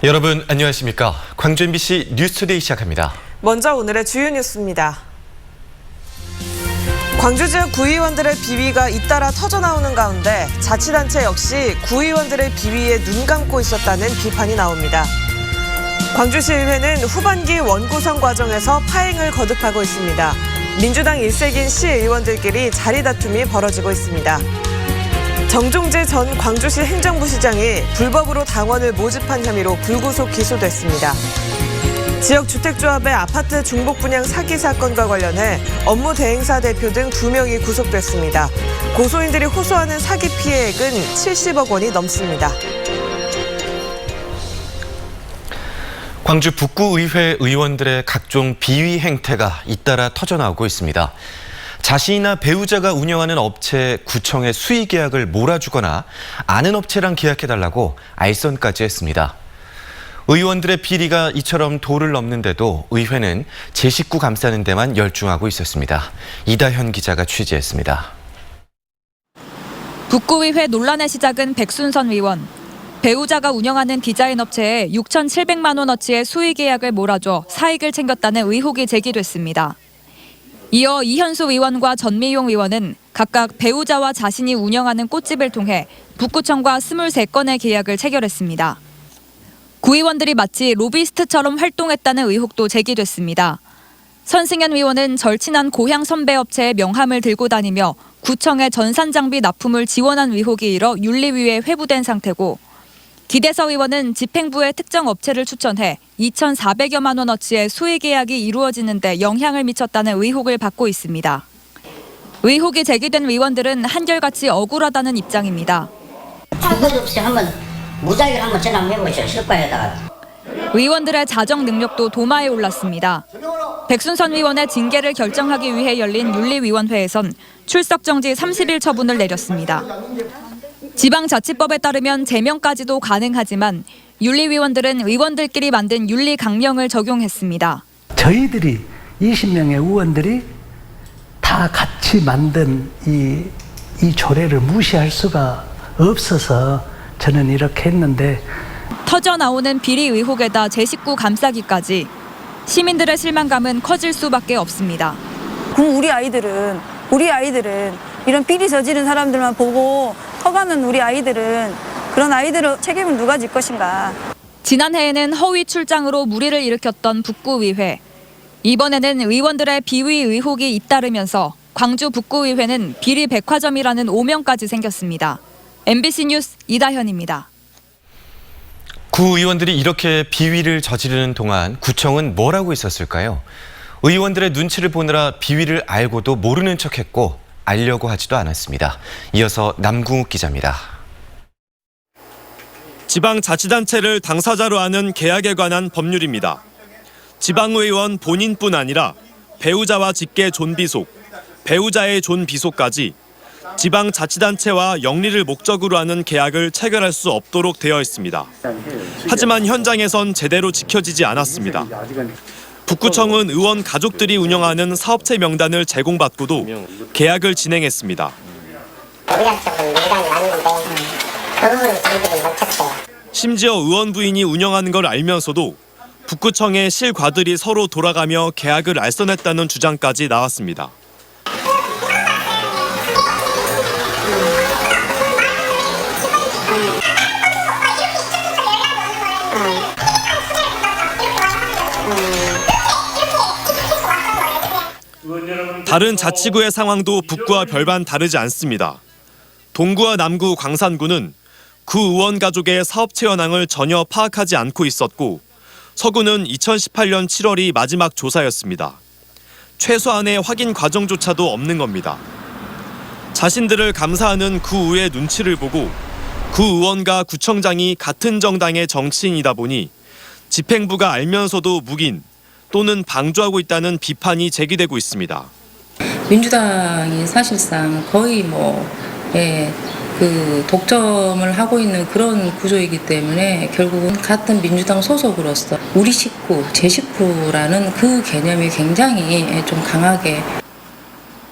여러분 안녕하십니까? 광주 MBC 뉴스데이 시작합니다. 먼저 오늘의 주요 뉴스입니다. 광주 지역 구의원들의 비위가 잇따라 터져나오는 가운데 자치단체 역시 구의원들의 비위에 눈 감고 있었다는 비판이 나옵니다. 광주시의회는 후반기 원구성 과정에서 파행을 거듭하고 있습니다. 민주당 일색인 시의원들끼리 자리 다툼이 벌어지고 있습니다. 정종재 전 광주시 행정부시장이 불법으로 당원을 모집한 혐의로 불구속 기소됐습니다. 지역주택조합의 아파트 중복 분양 사기 사건과 관련해 업무 대행사 대표 등 2명이 구속됐습니다. 고소인들이 호소하는 사기 피해액은 70억 원이 넘습니다. 광주 북구의회 의원들의 각종 비위 행태가 잇따라 터져나오고 있습니다. 자신이나 배우자가 운영하는 업체 구청에 수의 계약을 몰아주거나 아는 업체랑 계약해달라고 알선까지 했습니다. 의원들의 비리가 이처럼 도를 넘는데도 의회는 제 식구 감싸는 데만 열중하고 있었습니다. 이다현 기자가 취재했습니다. 북구의회 논란의 시작은 백순선 의원. 배우자가 운영하는 디자인 업체에 6,700만 원어치의 수의 계약을 몰아줘 사익을 챙겼다는 의혹이 제기됐습니다. 이어 이현수 의원과 전미용 의원은 각각 배우자와 자신이 운영하는 꽃집을 통해 북구청과 23건의 계약을 체결했습니다. 구의원들이 마치 로비스트처럼 활동했다는 의혹도 제기됐습니다. 선승현 의원은 절친한 고향 선배 업체의 명함을 들고 다니며 구청의 전산장비 납품을 지원한 의혹이 일어 윤리위에 회부된 상태고, 기대서 의원은 집행부의 특정 업체를 추천해 2,400여만 원어치의 수의 계약이 이루어지는 데 영향을 미쳤다는 의혹을 받고 있습니다. 의혹이 제기된 의원들은 한결같이 억울하다는 입장입니다. 한 번 없이 한번 무작위로 한번 전화 한번 해보시죠. 실과에다가. 의원들의 자정 능력도 도마에 올랐습니다. 백순선 의원의 징계를 결정하기 위해 열린 윤리위원회에선 출석 정지 30일 처분을 내렸습니다. 지방자치법에 따르면 제명까지도 가능하지만 윤리위원들은 의원들끼리 만든 윤리 강령을 적용했습니다. 저희들이 20명의 의원들이 다 같이 만든 이 조례를 무시할 수가 없어서 저는 이렇게 했는데, 터져나오는 비리 의혹에다 제 식구 감싸기까지 시민들의 실망감은 커질 수밖에 없습니다. 그럼 우리 아이들은 이런 비리 저지른 사람들만 보고 커가는 우리 아이들은 그런 아이들의 책임을 누가 질 것인가. 지난해에는 허위 출장으로 물의를 일으켰던 북구의회. 이번에는 의원들의 비위 의혹이 잇따르면서 광주 북구의회는 비리 백화점이라는 오명까지 생겼습니다. MBC 뉴스 이다현입니다. 구의원들이 이렇게 비위를 저지르는 동안 구청은 뭘 하고 있었을까요? 의원들의 눈치를 보느라 비위를 알고도 모르는 척했고 알려고 하지도 않았습니다. 이어서 남궁욱 기자입니다. 지방자치단체를 당사자로 하는 계약에 관한 법률입니다. 지방의원 본인뿐 아니라 배우자와 직계 존비속, 배우자의 존비속까지 지방자치단체와 영리를 목적으로 하는 계약을 체결할 수 없도록 되어 있습니다. 하지만 현장에선 제대로 지켜지지 않았습니다. 북구청은 의원 가족들이 운영하는 사업체 명단을 제공받고도 계약을 진행했습니다. 심지어 의원 부인이 운영하는 걸 알면서도 북구청의 실과들이 서로 돌아가며 계약을 알선했다는 주장까지 나왔습니다. 다른 자치구의 상황도 북구와 별반 다르지 않습니다. 동구와 남구 광산구는 구 의원 가족의 사업체 현황을 전혀 파악하지 않고 있었고, 서구는 2018년 7월이 마지막 조사였습니다. 최소한의 확인 과정조차도 없는 겁니다. 자신들을 감사하는 구의회 눈치를 보고 구 의원과 구청장이 같은 정당의 정치인이다 보니 집행부가 알면서도 묵인 또는 방조하고 있다는 비판이 제기되고 있습니다. 민주당이 사실상 거의 그 독점을 하고 있는 그런 구조이기 때문에 결국은 같은 민주당 소속으로서 우리 식구, 제 식구라는 그 개념이 굉장히 좀 강하게.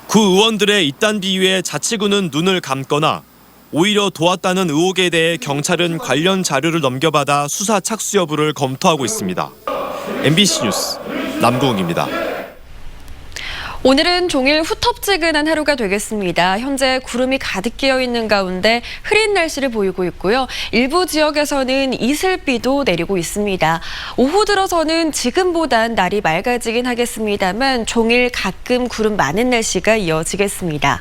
구 의원들의 이딴 비유에 자치구는 눈을 감거나 오히려 도왔다는 의혹에 대해 경찰은 관련 자료를 넘겨받아 수사 착수 여부를 검토하고 있습니다. MBC 뉴스 남궁욱입니다. 오늘은 종일 후텁지근한 하루가 되겠습니다. 현재 구름이 가득 끼어 있는 가운데 흐린 날씨를 보이고 있고요. 일부 지역에서는 이슬비도 내리고 있습니다. 오후 들어서는 지금보단 날이 맑아지긴 하겠습니다만 종일 가끔 구름 많은 날씨가 이어지겠습니다.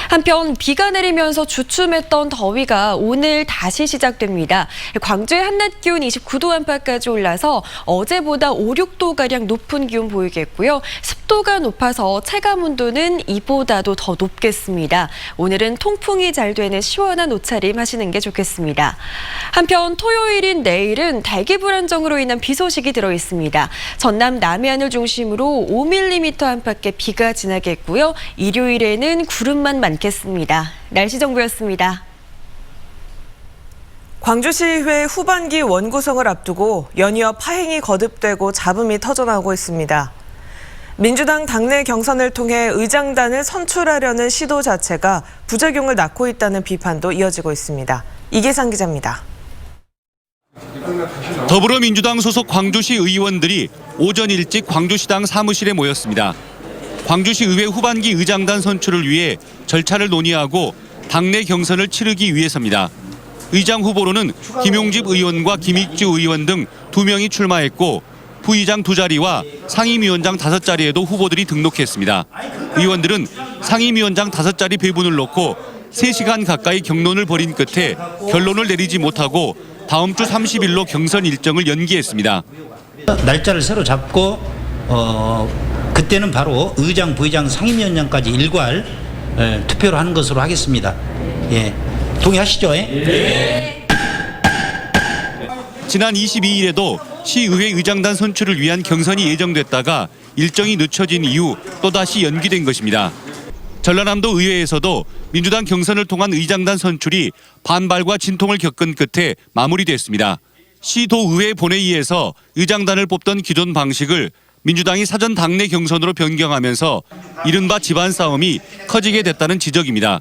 한편 비가 내리면서 주춤했던 더위가 오늘 다시 시작됩니다. 광주의 한낮 기온 29도 안팎까지 올라서 어제보다 5, 6도가량 높은 기온 보이겠고요. 습도가 높아서 체감 온도는 이보다도 더 높겠습니다. 오늘은 통풍이 잘 되는 시원한 옷차림 하시는 게 좋겠습니다. 한편 토요일인 내일은 대기 불안정으로 인한 비 소식이 들어 있습니다. 전남 남해안을 중심으로 5mm 안팎의 비가 지나겠고요. 일요일에는 구름만 많겠습니다. 날씨 정보였습니다. 광주시의회 후반기 원구성을 앞두고 연이어 파행이 거듭되고 잡음이 터져나오고 있습니다. 민주당 당내 경선을 통해 의장단을 선출하려는 시도 자체가 부작용을 낳고 있다는 비판도 이어지고 있습니다. 이계상 기자입니다. 더불어민주당 소속 광주시 의원들이 오전 일찍 광주시당 사무실에 모였습니다. 광주시 의회 후반기 의장단 선출을 위해 절차를 논의하고 당내 경선을 치르기 위해서입니다. 의장 후보로는 김용집 의원과 김익주 의원 등 2명이 출마했고 부의장 2자리와 상임위원장 5자리에도 후보들이 등록했습니다. 의원들은 상임위원장 5자리 배분을 놓고 3시간 가까이 경론을 벌인 끝에 결론을 내리지 못하고 다음 주 30일로 경선 일정을 연기했습니다. 날짜를 새로 잡고 그때는 바로 의장, 부의장, 상임위원장까지 일괄 투표를 하는 것으로 하겠습니다. 예, 동의하시죠? 네. 지난 22일에도 시의회 의장단 선출을 위한 경선이 예정됐다가 일정이 늦춰진 이후 또다시 연기된 것입니다. 전라남도 의회에서도 민주당 경선을 통한 의장단 선출이 반발과 진통을 겪은 끝에 마무리됐습니다. 시도의회 본회의에서 의장단을 뽑던 기존 방식을 민주당이 사전 당내 경선으로 변경하면서 이른바 집안 싸움이 커지게 됐다는 지적입니다.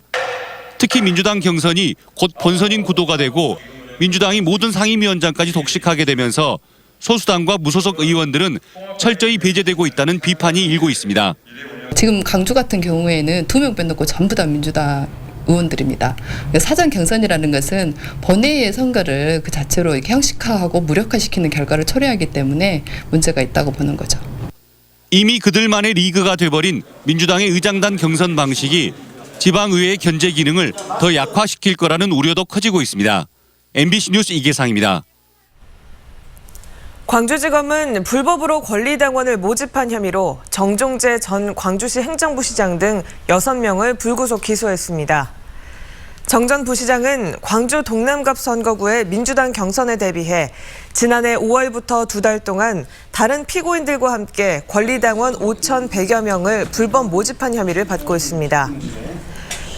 특히 민주당 경선이 곧 본선인 구도가 되고 민주당이 모든 상임위원장까지 독식하게 되면서 소수당과 무소속 의원들은 철저히 배제되고 있다는 비판이 일고 있습니다. 지금 광주 같은 경우에는 2명 빼놓고 전부 다 민주당 의원들입니다. 사전 경선이라는 것은 본회의의 선거를 그 자체로 이렇게 형식화하고 무력화시키는 결과를 초래하기 때문에 문제가 있다고 보는 거죠. 이미 그들만의 리그가 돼버린 민주당의 의장단 경선 방식이 지방의회의 견제 기능을 더 약화시킬 거라는 우려도 커지고 있습니다. MBC 뉴스 이계상입니다. 광주지검은 불법으로 권리당원을 모집한 혐의로 정종재 전 광주시 행정부시장 등 6명을 불구속 기소했습니다. 정 전 부시장은 광주 동남갑 선거구의 민주당 경선에 대비해 지난해 5월부터 2달 동안 다른 피고인들과 함께 권리당원 5,100여 명을 불법 모집한 혐의를 받고 있습니다.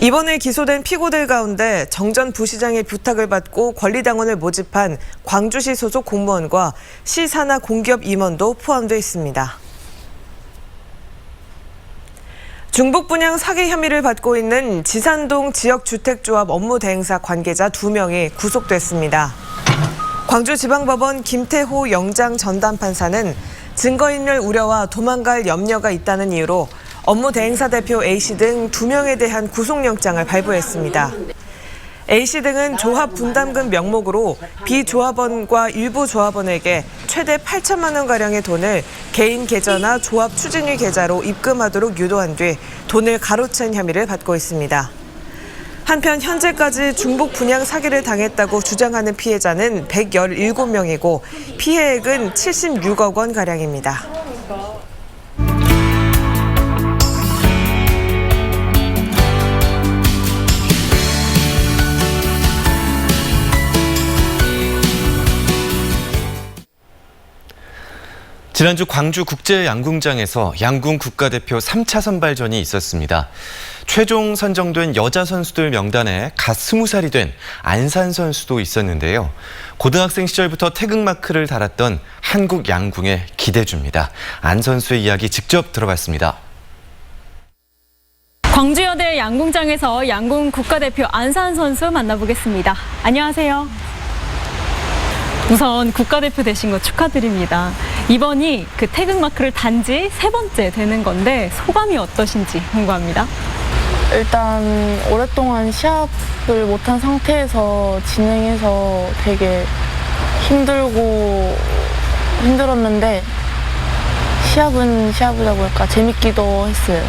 이번에 기소된 피고들 가운데 정 전 부시장의 부탁을 받고 권리당원을 모집한 광주시 소속 공무원과 시 산하 공기업 임원도 포함되어 있습니다. 중복 분양 사기 혐의를 받고 있는 지산동 지역주택조합 업무대행사 관계자 2명이 구속됐습니다. 광주지방법원 김태호 영장 전담판사는 증거인멸 우려와 도망갈 염려가 있다는 이유로 업무대행사 대표 A씨 등 2명에 대한 구속영장을 발부했습니다. A씨 등은 조합 분담금 명목으로 비조합원과 일부 조합원에게 최대 8천만 원가량의 돈을 개인 계좌나 조합 추진위 계좌로 입금하도록 유도한 뒤 돈을 가로챈 혐의를 받고 있습니다. 한편 현재까지 중복 분양 사기를 당했다고 주장하는 피해자는 117명이고 피해액은 76억 원가량입니다. 지난주 광주 국제양궁장에서 양궁 국가대표 3차 선발전이 있었습니다. 최종 선정된 여자 선수들 명단에 갓 20살이 된 안산 선수도 있었는데요. 고등학생 시절부터 태극마크를 달았던 한국 양궁에 기대줍니다. 안 선수의 이야기 직접 들어봤습니다. 광주여대 양궁장에서 양궁 국가대표 안산 선수 만나보겠습니다. 안녕하세요. 우선 국가대표 되신 거 축하드립니다. 이번이 그 태극마크를 단 지 3번째 되는 건데 소감이 어떠신지 궁금합니다. 일단 오랫동안 시합을 못한 상태에서 진행해서 되게 힘들었는데 시합은 시합이라고 할까 재밌기도 했어요.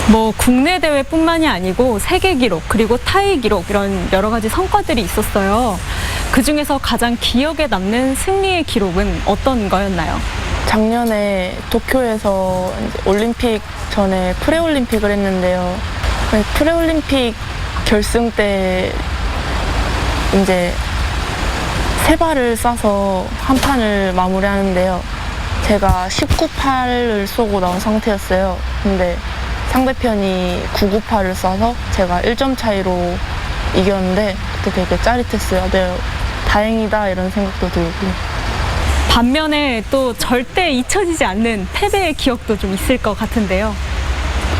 뭐 국내 대회뿐만이 아니고 세계 기록 그리고 타이 기록 이런 여러 가지 성과들이 있었어요. 그중에서 가장 기억에 남는 승리의 기록은 어떤 거였나요? 작년에 도쿄에서 이제 올림픽 전에 프레올림픽을 했는데요. 프레올림픽 결승 때 이제 3발을 쏴서 한 판을 마무리하는데요. 제가 19발을 쏘고 나온 상태였어요. 근데 상대편이 998을 쏴서 제가 1점 차이로 이겼는데 그때 되게 짜릿했어요. 네, 다행이다 이런 생각도 들고. 반면에 또 절대 잊혀지지 않는 패배의 기억도 좀 있을 것 같은데요.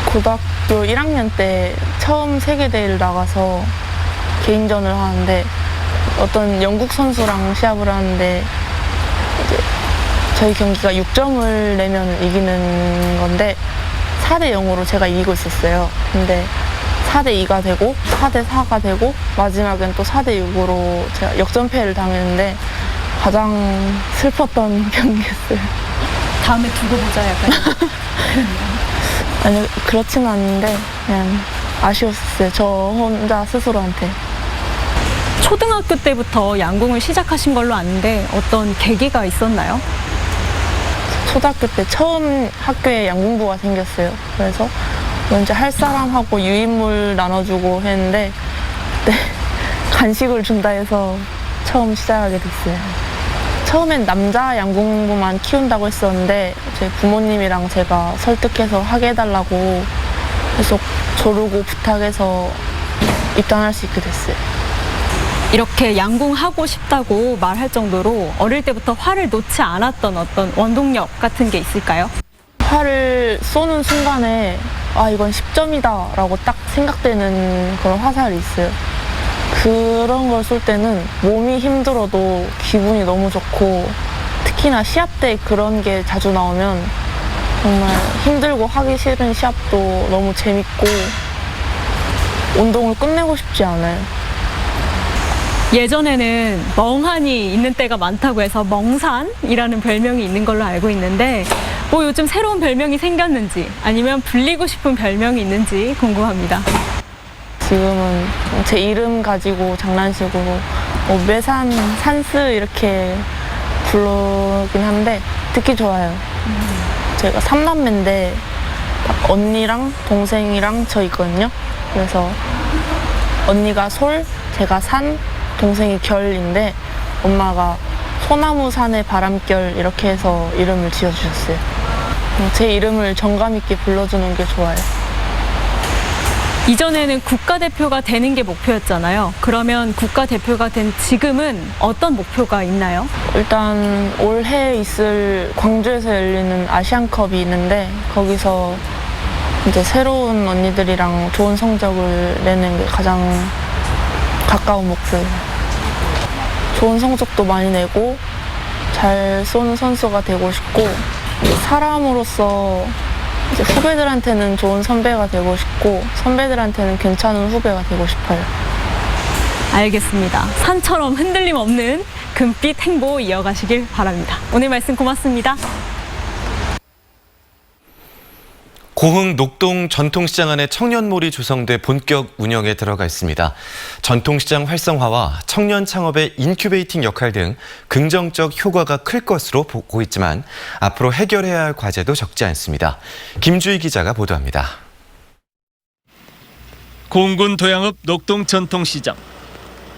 고등학교 1학년 때 처음 세계대회를 나가서 개인전을 하는데 어떤 영국 선수랑 시합을 하는데 이제 저희 경기가 6점을 내면 이기는 건데 4대 0으로 제가 이기고 있었어요. 근데 4대 2가 되고 4대 4가 되고 마지막엔 또 4대 6으로 제가 역전패를 당했는데 가장 슬펐던 경기였어요. 다음에 두고 보자 약간. 아니 그렇지는 않은데 그냥 아쉬웠어요. 저 혼자 스스로한테. 초등학교 때부터 양궁을 시작하신 걸로 아는데 어떤 계기가 있었나요? 초등학교 때 처음 학교에 양궁부가 생겼어요. 그래서 먼저 할 사람하고 유인물 나눠주고 했는데 그때 간식을 준다 해서 처음 시작하게 됐어요. 처음엔 남자 양궁부만 키운다고 했었는데 제 부모님이랑 제가 설득해서 하게 해달라고 계속 조르고 부탁해서 입단할 수 있게 됐어요. 이렇게 양궁하고 싶다고 말할 정도로 어릴 때부터 활을 놓지 않았던 어떤 원동력 같은 게 있을까요? 활을 쏘는 순간에 아 이건 10점이다 라고 딱 생각되는 그런 화살이 있어요. 그런 걸 쏠 때는 몸이 힘들어도 기분이 너무 좋고 특히나 시합 때 그런 게 자주 나오면 정말 힘들고 하기 싫은 시합도 너무 재밌고 운동을 끝내고 싶지 않아요. 예전에는 멍하니 있는 때가 많다고 해서 멍산이라는 별명이 있는 걸로 알고 있는데 뭐 요즘 새로운 별명이 생겼는지 아니면 불리고 싶은 별명이 있는지 궁금합니다. 지금은 제 이름 가지고 장난식으로 매산, 산스 이렇게 부르긴 한데 듣기 좋아요. 제가 3남매인데 언니랑 동생이랑 저 있거든요. 그래서 언니가 솔, 제가 산, 동생이 결인데 엄마가 소나무 산의 바람결 이렇게 해서 이름을 지어주셨어요. 제 이름을 정감 있게 불러주는 게 좋아요. 이전에는 국가대표가 되는 게 목표였잖아요. 그러면 국가대표가 된 지금은 어떤 목표가 있나요? 일단 올해 있을 광주에서 열리는 아시안컵이 있는데 거기서 이제 새로운 언니들이랑 좋은 성적을 내는 게 가장 가까운 목표예요. 좋은 성적도 많이 내고 잘 쏘는 선수가 되고 싶고 사람으로서 이제 후배들한테는 좋은 선배가 되고 싶고 선배들한테는 괜찮은 후배가 되고 싶어요. 알겠습니다. 산처럼 흔들림 없는 금빛 행보 이어가시길 바랍니다. 오늘 말씀 고맙습니다. 고흥 녹동 전통시장 안에 청년몰이 조성돼 본격 운영에 들어가 있습니다. 전통시장 활성화와 청년 창업의 인큐베이팅 역할 등 긍정적 효과가 클 것으로 보고 있지만 앞으로 해결해야 할 과제도 적지 않습니다. 김주희 기자가 보도합니다. 고흥군 도양읍 녹동 전통시장.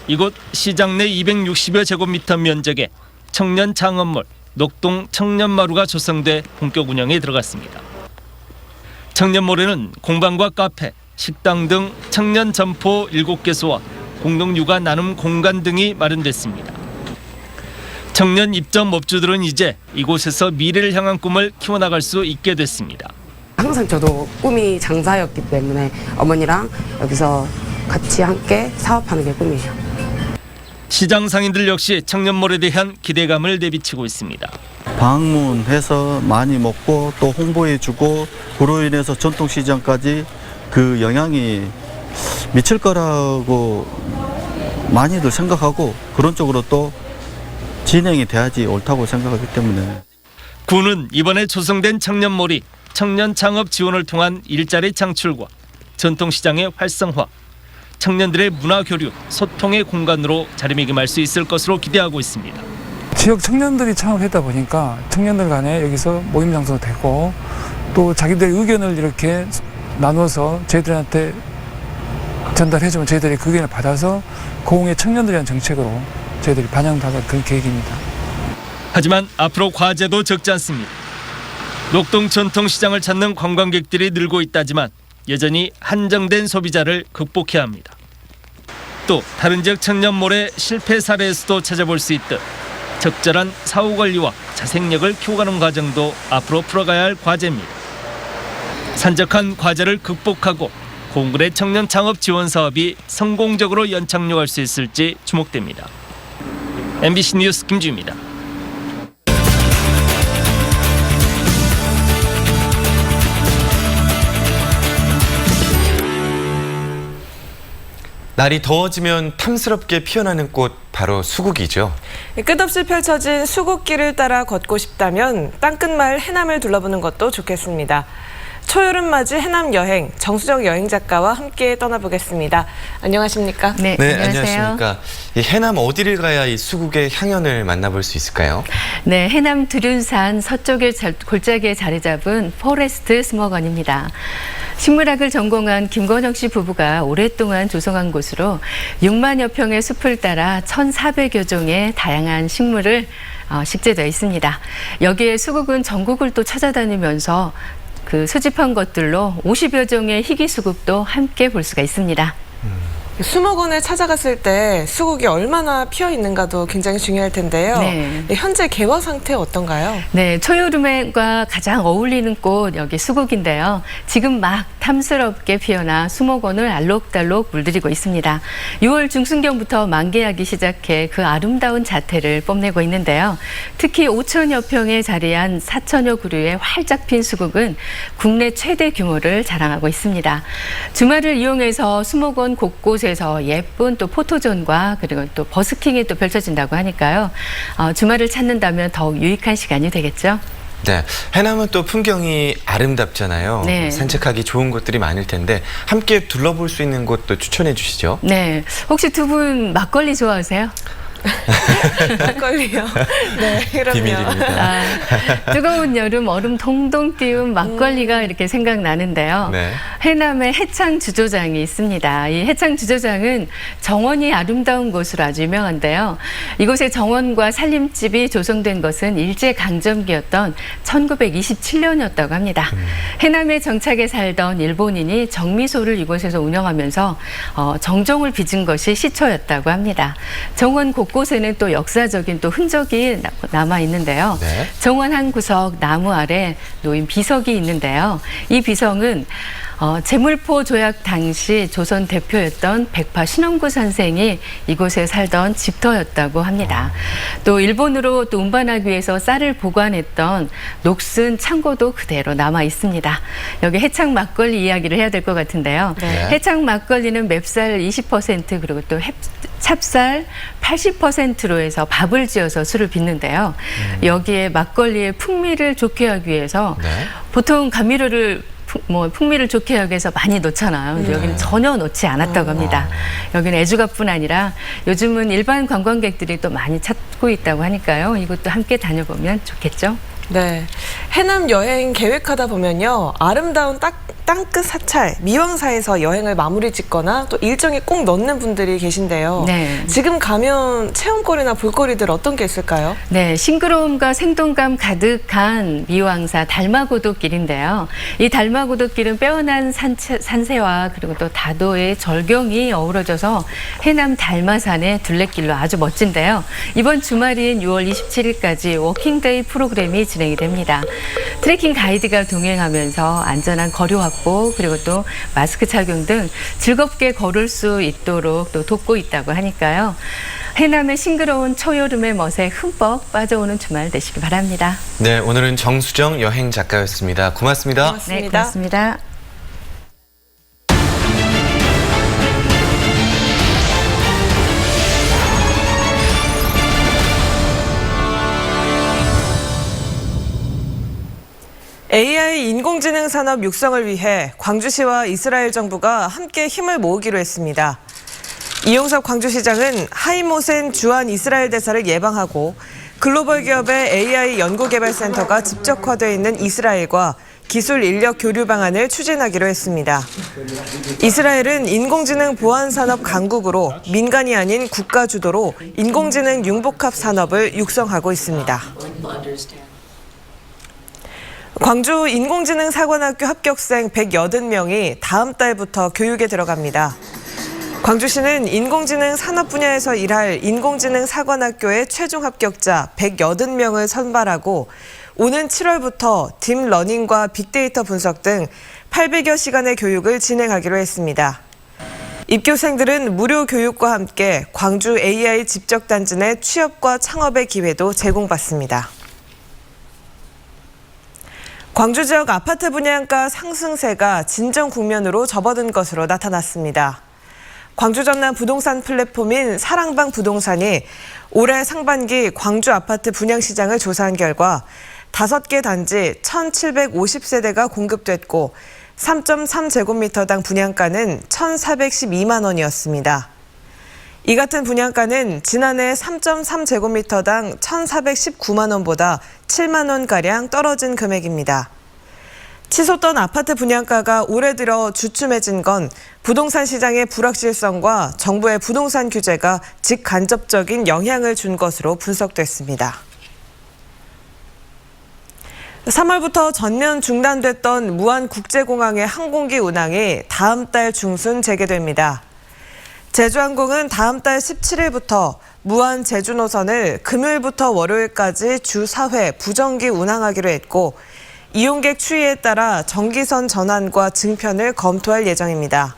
이곳 시장 내 260여 제곱미터 면적의 청년 창업몰 녹동 청년마루가 조성돼 본격 운영에 들어갔습니다. 청년몰에는 공방과 카페, 식당 등 청년 점포 7개소와 공동 육아 나눔 공간 등이 마련됐습니다. 청년 입점 업주들은 이제 이곳에서 미래를 향한 꿈을 키워나갈 수 있게 됐습니다. 항상 항상 저도 꿈이 장사였기 때문에 어머니랑 여기서 같이 함께 사업하는 게 꿈이에요. 시장 상인들 역시 청년몰에 대한 기대감을 내비치고 있습니다. 방문해서 많이 먹고 또 홍보해주고 그로 인해서 전통시장까지 그 영향이 미칠 거라고 많이들 생각하고 그런 쪽으로 또 진행이 돼야지 옳다고 생각하기 때문에. 구는 이번에 조성된 청년몰이 청년 창업 지원을 통한 일자리 창출과 전통시장의 활성화, 청년들의 문화 교류, 소통의 공간으로 자리매김할 수 있을 것으로 기대하고 있습니다. 지역 청년들이 창업했다 보니까 청년들 간에 여기서 모임 장소도 되고 또 자기들의 의견을 이렇게 나눠서 저희들한테 전달해주면 저희들이 그 의견을 받아서 고흥의 청년들에 대한 정책으로 저희들이 반영하는 그런 계획입니다. 하지만 앞으로 과제도 적지 않습니다. 녹동 전통시장을 찾는 관광객들이 늘고 있다지만 여전히 한정된 소비자를 극복해야 합니다. 또 다른 지역 청년몰의 실패 사례에서도 찾아볼 수 있듯 적절한 사후 관리와 자생력을 키워가는 과정도 앞으로 풀어가야 할 과제입니다. 산적한 과제를 극복하고 고흥군의 청년 창업 지원 사업이 성공적으로 연착륙할 수 있을지 주목됩니다. MBC 뉴스 김주입니다. 날이 더워지면 탐스럽게 피어나는 꽃 바로 수국이죠. 끝없이 펼쳐진 수국길을 따라 걷고 싶다면 땅끝마을 해남을 둘러보는 것도 좋겠습니다. 초여름 맞이 해남 여행, 정수정 여행 작가와 함께 떠나보겠습니다. 안녕하십니까? 네, 안녕하십니까. 이 해남 어디를 가야 이 수국의 향연을 만나볼 수 있을까요? 네, 해남 두륜산 서쪽의 골짜기에 자리 잡은 포레스트 스모건입니다. 식물학을 전공한 김건혁 씨 부부가 오랫동안 조성한 곳으로 6만여 평의 숲을 따라 1,400여 종의 다양한 식물을 식재되어 있습니다. 여기에 수국은 전국을 또 찾아다니면서 그 수집한 것들로 50여 종의 희귀 수국도 함께 볼 수가 있습니다. 수목원에 찾아갔을 때 수국이 얼마나 피어 있는가도 굉장히 중요할 텐데요. 네. 현재 개화 상태 어떤가요? 네, 초여름과 가장 어울리는 꽃 여기 수국인데요. 지금 막 탐스럽게 피어나 수목원을 알록달록 물들이고 있습니다. 6월 중순경부터 만개하기 시작해 그 아름다운 자태를 뽐내고 있는데요. 특히 5천여 평에 자리한 4천여 그루의 활짝 핀 수국은 국내 최대 규모를 자랑하고 있습니다. 주말을 이용해서 수목원 곳곳에서 예쁜 또 포토존과 그리고 또 버스킹이 또 펼쳐진다고 하니까요. 주말을 찾는다면 더욱 유익한 시간이 되겠죠. 네, 해남은 또 풍경이 아름답잖아요. 네. 산책하기 좋은 곳들이 많을 텐데 함께 둘러볼 수 있는 곳도 추천해 주시죠. 네, 혹시 두 분 막걸리 좋아하세요? 막걸리요? 네, 그럼요. 비밀입니다. 뜨거운 여름 얼음 동동 띄운 막걸리가 이렇게 생각나는데요. 네. 해남에 해창 주조장이 있습니다. 이 해창 주조장은 정원이 아름다운 곳으로 아주 유명한데요. 이곳에 정원과 살림집이 조성된 것은 일제강점기였던 1927년이었다고 합니다. 해남에 정착해 살던 일본인이 정미소를 이곳에서 운영하면서 정종을 빚은 것이 시초였다고 합니다. 정원 곳곳에는 또 역사적인 또 흔적이 남아 있는데요. 네. 정원 한 구석 나무 아래 놓인 비석이 있는데요. 이 비석은 제물포 조약 당시 조선 대표였던 백파 신원구 선생이 이곳에 살던 집터였다고 합니다. 또 일본으로 또 운반하기 위해서 쌀을 보관했던 녹슨 창고도 그대로 남아 있습니다. 여기 해창 막걸리 이야기를 해야 될 것 같은데요. 네. 해창 막걸리는 맵쌀 20% 그리고 또 찹쌀 80%로 해서 밥을 지어서 술을 빚는데요. 여기에 막걸리의 풍미를 좋게 하기 위해서 네. 보통 감미료를 풍미를 좋게 하기 위해서 많이 넣잖아요. 근데 여기는 전혀 넣지 않았다고 합니다. 여기는 애주가뿐 아니라 요즘은 일반 관광객들이 또 많이 찾고 있다고 하니까요. 이것도 함께 다녀보면 좋겠죠. 네, 해남 여행 계획하다 보면요, 아름다운 땅끝 사찰, 미왕사에서 여행을 마무리 짓거나 또 일정에 꼭 넣는 분들이 계신데요. 네. 지금 가면 체험거리나 볼거리들 어떤 게 있을까요? 네, 싱그러움과 생동감 가득한 미왕사 달마고도길인데요. 이 달마고도길은 빼어난 산세와 그리고 또 다도의 절경이 어우러져서 해남 달마산의 둘레길로 아주 멋진데요. 이번 주말인 6월 27일까지 워킹데이 프로그램이 진행이 됩니다. 트레킹 가이드가 동행하면서 안전한 거리 확보 그리고 또 마스크 착용 등 즐겁게 걸을 수 있도록 또 돕고 있다고 하니까요. 해남의 싱그러운 초여름의 멋에 흠뻑 빠져오는 주말 되시기 바랍니다. 네, 오늘은 정수정 여행 작가였습니다. 고맙습니다. 네, 고맙습니다. AI 인공지능 산업 육성을 위해 광주시와 이스라엘 정부가 함께 힘을 모으기로 했습니다. 이용섭 광주시장은 하이모센 주한 이스라엘 대사를 예방하고 글로벌 기업의 AI 연구개발센터가 집적화되어 있는 이스라엘과 기술 인력 교류 방안을 추진하기로 했습니다. 이스라엘은 인공지능 보안 산업 강국으로 민간이 아닌 국가 주도로 인공지능 융복합 산업을 육성하고 있습니다. 광주 인공지능 사관학교 합격생 180명이 다음 달부터 교육에 들어갑니다. 광주시는 인공지능 산업 분야에서 일할 인공지능 사관학교의 최종 합격자 180명을 선발하고 오는 7월부터 딥러닝과 빅데이터 분석 등 800여 시간의 교육을 진행하기로 했습니다. 입교생들은 무료 교육과 함께 광주 AI 집적단지 내 취업과 창업의 기회도 제공받습니다. 광주 지역 아파트 분양가 상승세가 진정 국면으로 접어든 것으로 나타났습니다. 광주 전남 부동산 플랫폼인 사랑방 부동산이 올해 상반기 광주 아파트 분양 시장을 조사한 결과 5개 단지 1,750세대가 공급됐고 3.3제곱미터당 분양가는 1,412만 원이었습니다. 이 같은 분양가는 지난해 3.3제곱미터당 1,419만 원보다 7만 원가량 떨어진 금액입니다. 치솟던 아파트 분양가가 올해 들어 주춤해진 건 부동산 시장의 불확실성과 정부의 부동산 규제가 직간접적인 영향을 준 것으로 분석됐습니다. 3월부터 전면 중단됐던 무안국제공항의 항공기 운항이 다음 달 중순 재개됩니다. 제주항공은 다음 달 17일부터 무안 제주 노선을 금요일부터 월요일까지 주 4회 부정기 운항하기로 했고 이용객 추이에 따라 정기선 전환과 증편을 검토할 예정입니다.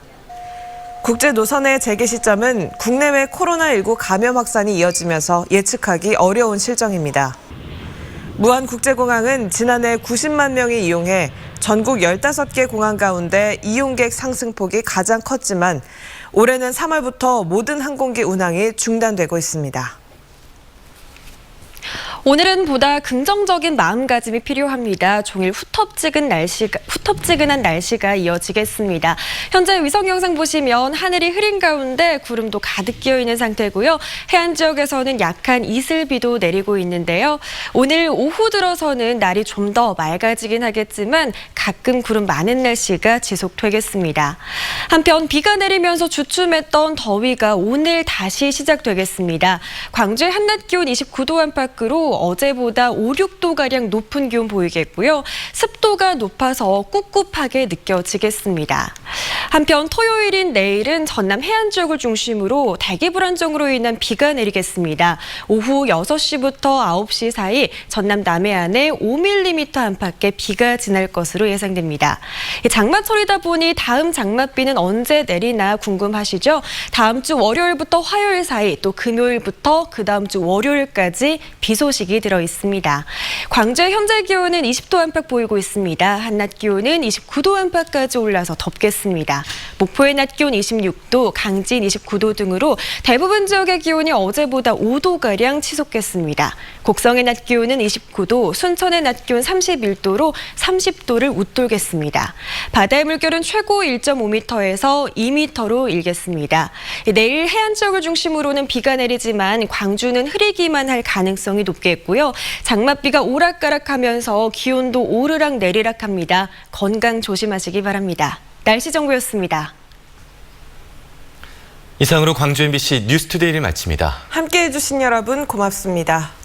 국제 노선의 재개 시점은 국내외 코로나19 감염 확산이 이어지면서 예측하기 어려운 실정입니다. 무안국제공항은 지난해 90만 명이 이용해 전국 15개 공항 가운데 이용객 상승폭이 가장 컸지만 올해는 3월부터 모든 항공기 운항이 중단되고 있습니다. 오늘은 보다 긍정적인 마음가짐이 필요합니다. 종일 후텁지근한 날씨가 이어지겠습니다. 현재 위성 영상 보시면 하늘이 흐린 가운데 구름도 가득 끼어 있는 상태고요. 해안 지역에서는 약한 이슬비도 내리고 있는데요. 오늘 오후 들어서는 날이 좀 더 맑아지긴 하겠지만 가끔 구름 많은 날씨가 지속되겠습니다. 한편 비가 내리면서 주춤했던 더위가 오늘 다시 시작되겠습니다. 광주의 한낮 기온 29도 안팎으로 어제보다 5, 6도가량 높은 기온 보이겠고요. 습도가 높아서 꿉꿉하게 느껴지겠습니다. 한편 토요일인 내일은 전남 해안 지역을 중심으로 대기 불안정으로 인한 비가 내리겠습니다. 오후 6시부터 9시 사이 전남 남해안에 5mm 안팎의 비가 지날 것으로 예상됩니다. 장마철이다 보니 다음 장맛비는 언제 내리나 궁금하시죠? 다음 주 월요일부터 화요일 사이 또 금요일부터 그 다음 주 월요일까지 비 소식이 들어 있습니다. 광주의 현재 기온은 20도 안팎 보이고 있습니다. 한낮 기온은 29도 안팎까지 올라서 덥겠습니다. 목포의 낮 기온 26도, 강진 29도 등으로 대부분 지역의 기온이 어제보다 5도가량 치솟겠습니다. 곡성의 낮 기온은 29도, 순천의 낮 기온 31도로 30도를 웃돌겠습니다. 바다의 물결은 최고 1.5m에서 2m로 일겠습니다. 내일 해안 지역을 중심으로는 비가 내리지만 광주는 흐리기만 할 가능성이 높겠고요. 함께했고요. 장맛비가 오락가락하면서 기온도 오르락 내리락합니다. 건강 조심하시기 바랍니다. 날씨 정보였습니다. 이상으로 광주 MBC 뉴스투데이를 마칩니다. 함께해 주신 여러분 고맙습니다.